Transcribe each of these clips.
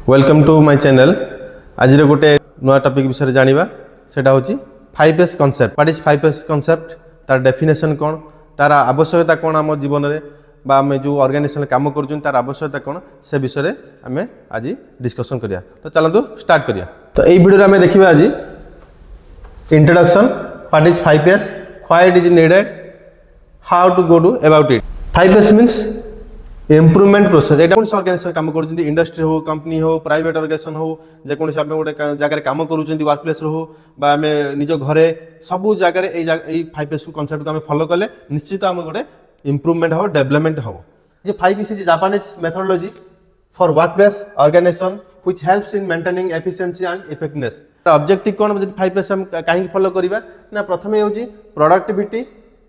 Welcome to my channel. आज गोटे नुआ टॉपिक विषय जानिबा सेटा होची 5S concept. What is 5S concept, तार डेफिनेशन कोन, तार आवश्यकता कोन आम जीवन रे बा आम जो ऑर्गेनाइजेशन काम करूछन तार आवश्यकता कोन से विषय रे आमे आज डिस्कशन करिया। तो चलंतु स्टार्ट करिया। तो एई वीडियो रे आमे देखिबा आज introduction, what is 5S, why it is needed, how to go to about it. 5S means improvement process. एटा कोन ऑर्गेनाइजेशन काम करूछन, इंडस्ट्री हो, कंपनी हो, प्राइवेट ऑर्गेनाइजेशन हो, जे कोन से आमे गोटे जगह काम करूछन, वर्क प्लेस रो हो बा आमे निज घरे सब जगह रे एई 5S कांसेप्ट को आमे फॉलो करले निश्चित आमे गोटे इम्प्रूवमेंट हो, डेवलपमेंट हो। जे 5S is Japanese methodology for work place organisation which helps in maintaining efficiency and effectiveness. Objective कोन, जे 5S हम काहे फॉलो करिबा ना, प्रथमे होची प्रोडक्टिविटी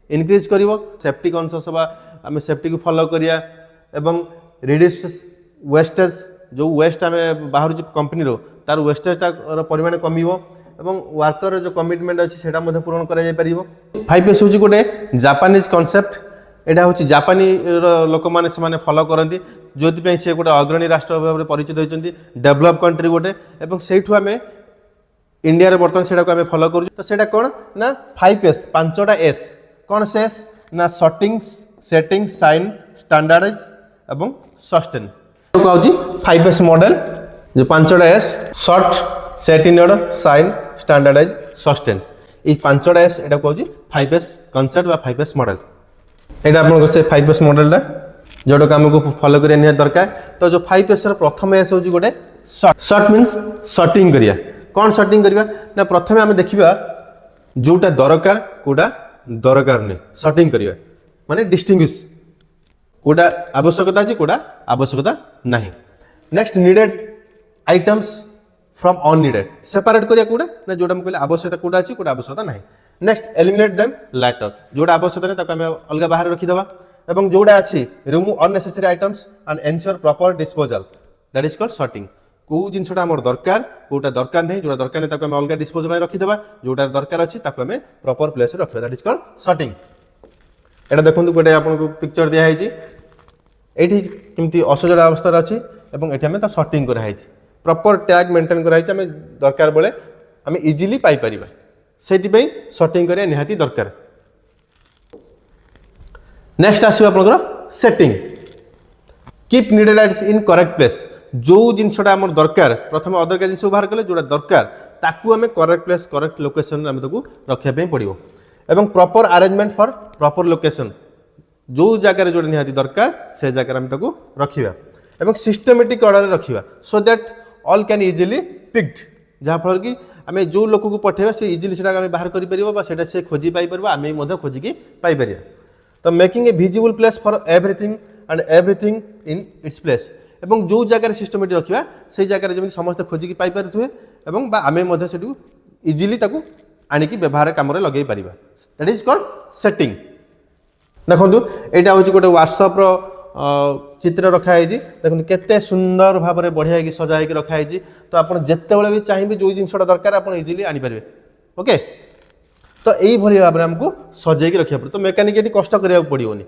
इंक्रीज करिवो, सेफ्टी कॉन्शियस बा आमे सेफ्टी को फॉलो करिया एवं रिड्यूस वेस्टेज, जो वेस्ट आम बाहर कंपनी रो तार वेस्टेज परिमाण कमिवो एवं वर्कर जो कमिटमेंट अच्छी से पूरण कर 5S हूँ गोटे जापानीज कॉन्सेप्ट। एटा हूँ जापानी लोक मैंने से फॉलो करती, जो सी गोटे अग्रणी राष्ट्र भाव में परिचित होती, डेभलप कंट्री गोटे, से आम इंडिया बर्तमान से फॉलो करूँ। तो सेटा कौन ना 5S, 5टा S। कौन से S ना, सॉर्टिंग, सेटिंग, साइन, स्टैंडर्डाइज एवं सस्टेन। कहूँ 5S मॉडल, जो 5टा S, sort, set in order, sign, standardise, sustain. ये 5टा S एटा कहूँ 5S कॉन्सेप्ट बा 5S मॉडल। एटा आपन से 5S मॉडल जोटा आमको फॉलो करिया दरकार। तो जो 5S प्रथम S हूँ गोटे सॉर्ट। सॉर्ट मीन्स सॉर्टिंग करिया। कौन सॉर्टिंग करिया ना, प्रथमे आम देखिबा जोटा दरकार कोटा दरकार नहीं, सॉर्टिंग करिया माने डिस्टिंग्विश कोटा आवश्यकता अछि कोटा आवश्यकता नहीं। Next needed items from unneeded, separate करिया कोटा ना, जोटा हम कहले आवश्यकता कोटा अछि कोटा आवश्यकता नहीं। नेक्स्ट एलिमिनेट देम लेटर, जोटा आवश्यकता नहीं ताको हम अलग बाहर रखि दबा, एवं जोटा अछि remove unnecessary items and ensure proper disposal, that is called sorting. को जिनसटा हमर दरकार कोटा दरकार नहीं, जोटा दरकार नहीं ताको हम अलग डिस्पोजल में रखि दबा, जोटा दरकार अछि ताको हम प्रॉपर प्लेस रे रखबा, दैट इज कॉल्ड सॉर्टिंग। एटा देखंतु गोटे आपनको पिक्चर दिया है, एठी किमती असजड़ा अवस्था अछि एवं एठी हमें ता सॉर्टिंग करा है, प्रॉपर टैग मेंटेन करा है, हमें दरकार बेले हमें इजीली पाई परिबा, सेति पई सॉर्टिंग करिया निहाती दरकार। नेक्स्ट आसी आपनकर setting, keep needed items in correct place. जो जिनसटा हमर दरकार प्रथम अदरकार जिनस बाहर कले, जोटा दरकार ताकू हमें करेक्ट प्लेस करेक्ट लोकेशन हमें ताकू रखिया पे पड़िबो, एवं proper arrangement for proper location, जो जगह जो निहाती दरकार से जगह हम ताकू रखिबा, एवं सिस्टमेटिक ऑर्डर रे रखिबा, so that all can easily picked, जहाँ फल कि आम जो लोक को पठेबा से इजीली सेटा आम बाहर करि परिबो बा सेटा से खोजी पाई परबा, आम मध्य खोजी की पाई परिबा। तो making a visible place for everything and everything in its place, एवं जो जगह सिस्टमेटिक रखिबा से जगह जमी समस्त खोजी की पाई परथुए, एवं बा आम मध्य सेटू इजीली ताकू आनिकी व्यवहार काम रे लगेई परिबा, दैट इज कॉल्ड सेटिंग। देखो यहाँ हूँ गोटे व्हाट्सएप चित्र रखाई, देखो केते सुंदर भाव में बढ़िया की सजा होकर रखाई। तो आप जिते भी चाहिए जो जिनसा दरकार आप इजिली आनीपारे। ओके, तो यही भाव में आमको सजाई रखा पड़े, तो मेकानिक ये कष्ट करा पड़ोनी,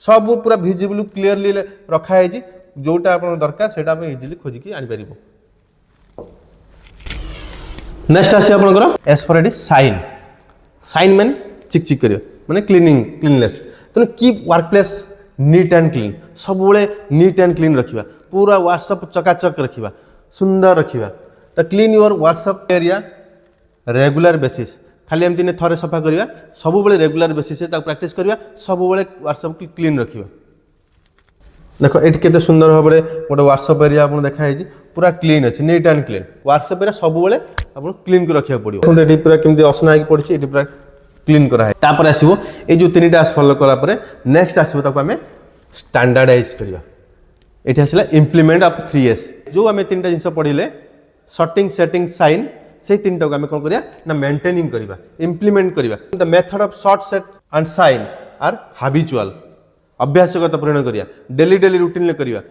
सब पूरा विजिबल क्लीयरली रखाई, जोटा आप दरकार से इजिली खोजिकी आनीपर। Next as as for it is shine. Shine मैंने चिकचिक कर माने क्लीनिंग, क्लीननेस। तो keep work place neat and clean, सब नीट एंड क्लीन रखिबा, पूरा वर्कशॉप चकाचक रखिबा, सुंदर रखिबा। तो clean your workshop area regular basis, खाली एमती ने थरे सफा करिबा, सब बेले रेगुलर बेसिस से प्रैक्टिस करिबा, सब बेले वर्कशॉप की क्लीन रखिबा। देखो ये केते सुंदर भाव में गोटे वर्कशॉप एरिया आपन देखाई, पूरा क्लीन अच्छे, NEET and clean. Workshop area सब बेले आपन क्लीन कर रखिया पड़िबो, ये पूरा केमती असना होई पड़छि, ये पूरा क्लीन करा है। तापर आसीबो ए जो तीनटा फॉलो करा परे, नेक्स्ट आसीबो ताको हमें स्टैंडर्डाइज करिबा। एठी आसिला इंप्लीमेंट ऑफ 3S, जो हमें तीनटा जिंस पढिले सॉर्टिंग, सेटिंग, साइन, से तीनटा को हमें कोन करिया ना मेंटेनिंग करिबा, इंप्लीमेंट करिबा। The method of sort, set and shine are habitual, अभ्यासगत परिणय करिया, डेली डेली रूटीन ले करिया,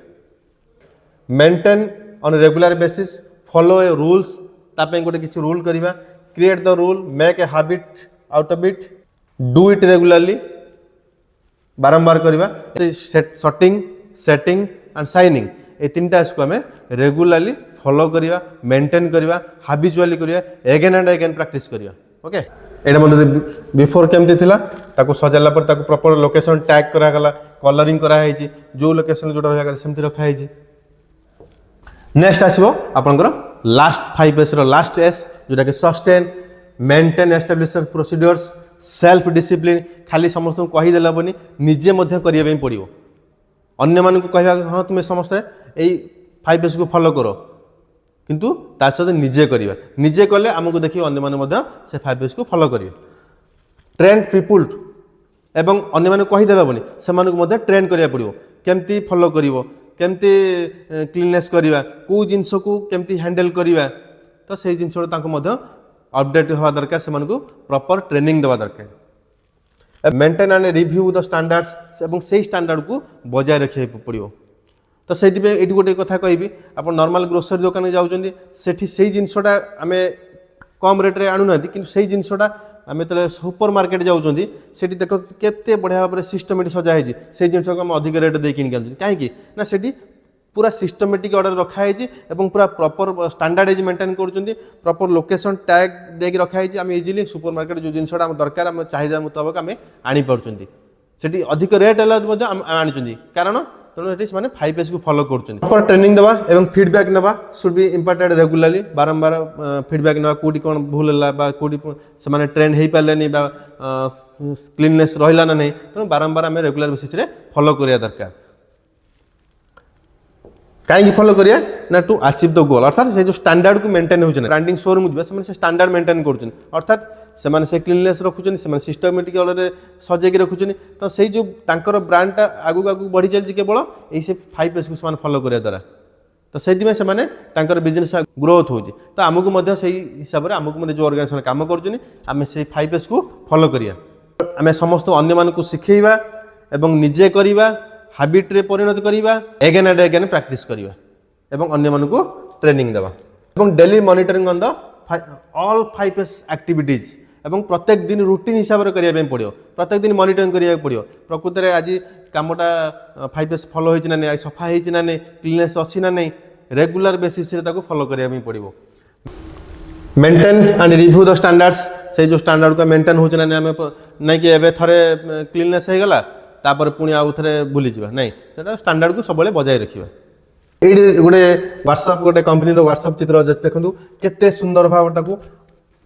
maintain on regular basis, follow a rules, तापे गोटे किछि रूल करिबा, create the rule, make a habit out of it, do it regularly, बारंबार करिबा। Sorting, setting and shining, a 3टा एस को आम रेगुलाली फॉलो करिया मेंटेन करिया हाबिचुअली करिया एगेन एंड एगेन प्रैक्टिस करिया ओके एटा मते बिफोर केमती थिला ताको सजाला पर ताको प्रॉपर लोकेशन टैग करा गला कलरिंग करा है जो लोकेशन जोटा रहा गला सेमती रखा है नेक्स्ट आसीबो आपनकर लास्ट 5S रो लास्ट एस जोटा के sustain maintain establish procedures self discipline खाली समस्त को कहि देला बनी निजे मध्य करिया पे पड़ियो अन्य मान को कहवा हाँ तुम्हें समस्ते यही 5S को फॉलो करो किंतु ता सहित निजे करिया निजे कले आमको देखि अन्य मान मध्य से 5S को फॉलो करियो ट्रेन पीपुल एवं अन्य मान कहि देला बनी से मान को मध्य ट्रेन करिया पड़ियो केमती फॉलो करिवो केमती क्लीननेस करिवा को जिंस को केमती हैंडल करिवा तो से जिंस ताको मध्य अपडेट हवा दरकार से मानको प्रॉपर ट्रेनिंग देवा दरकार maintain and review the standards एवं से स्टैंडर्ड को बजाय रखिया पड़ियो तो से ये गोटे कथा कहबी आप नॉर्मल ग्रोसरी दुकान जाऊँगी सेठी से जिनसटा आम कम रेट्रे आणुना कि से जिनसटा आम जो सुपर मार्केट जाऊँगी से देख केते बढ़िया भाव में सिस्टमेटिक सजाई से जिन को आम अधिक रेट दे कि कहीं ना से पूरा सिस्टमेटिक ऑर्डर रखाई और पूरा प्रॉपर स्टैंडर्डाइज मेंटेन कर प्रॉपर लोकेशन टैग देके रखाई आम इजिली सुपर मार्केट जो जिनसा आम दरकार आम चाहिदा मुताबक आम आनीपार्टी से अधिक रेट है आनी कारण तेणु ये 5S को फॉलो कर प्रॉपर ट्रेनिंग देवा और फीडबैक नेबा शुड बी इम्पोर्टेंट रेगुलाली बारंबार फीडबैक नेबा कोटी कौन भूल है कोटी से ट्रेन हो पारे क्लीननेस रहा ना नहीं तेणु बारंबार आम रेगुलर बेसिस रे फॉलो करिया दरकार कहीं फॉलो करिया ना टू अचीव द गोल अर्थात से जो स्टैंडर्ड को मेंटेन हो ब्रांडिंग शोरूम जी से स्टैंडर्ड मेंटेन कर अर्थात से क्लीननेस रखुन से सिस्टमेटिक ऑर्डर सजेक रखुन तो से जो तांकर ब्रांडटा आगू आगू बढ़ी चलती केवल ये 5S को फॉलो करिया द्वारा तो से बिजनेस ग्रोथ हो तो आमको से हिसाब से आमको जो ऑर्गेनाइजेशन काम कर 5S को फॉलो करिया आम समस्त अन्य मानक शिखेबा एवं निजे करवा हाबिट रे परिणत करिवा एगेन एंड एगेन प्रैक्टिस करिवा एवं अन्य मानक ट्रेनिंग देवा एवं daily monitoring on the all 5S activities एवं प्रत्येक दिन रूटीन हिसाब से करिया पड़ियो प्रत्येक दिन मॉनिटरिंग करिया पड़ियो प्रकृत में आज कामटा 5S फॉलो होइछि ना नहीं सफा होइछि ना नहीं क्लीननेस अछि ना नहीं रेगुलर बेसिस रे ताको फॉलो करिया पड़ियो maintain and review the standards से जो स्टैंडर्ड को मेंटेन होइछि ना नहीं कि एबे थरे क्लीननेस हो गला तापर पुणी आउ थे भूली जावा नहीं सेटा स्टैंडर्ड को सब बजाय रखिबा ये गोटे व्हाट्सएप गोटे कंपनी व्हाट्सएप चित्र देखु केते सुंदर भाव ताको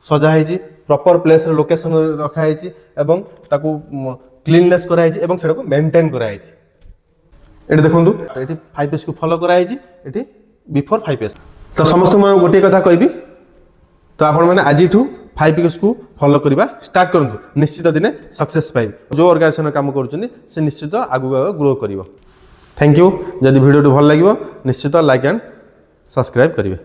सजाई प्रॉपर प्लेस रे लोकेशन रखाई एवं ताको क्लीननेस कराई एवं सेटा को मेंटेन कराई ये देखु ये 5S को फॉलो कराई ये बिफोर 5S तो समस्त मैं गोटे कथा कहबी तो आपण मैंने आज 5S को फॉलो करवा स्टार्ट करूँ निश्चित दिने सक्सेस पाइब जो ऑर्गेनाइजेशन काम कर निश्चित आगू ग्रो कर थैंक यू जदि वीडियो भल लगे निश्चित लाइक एंड सब्सक्राइब करेंगे।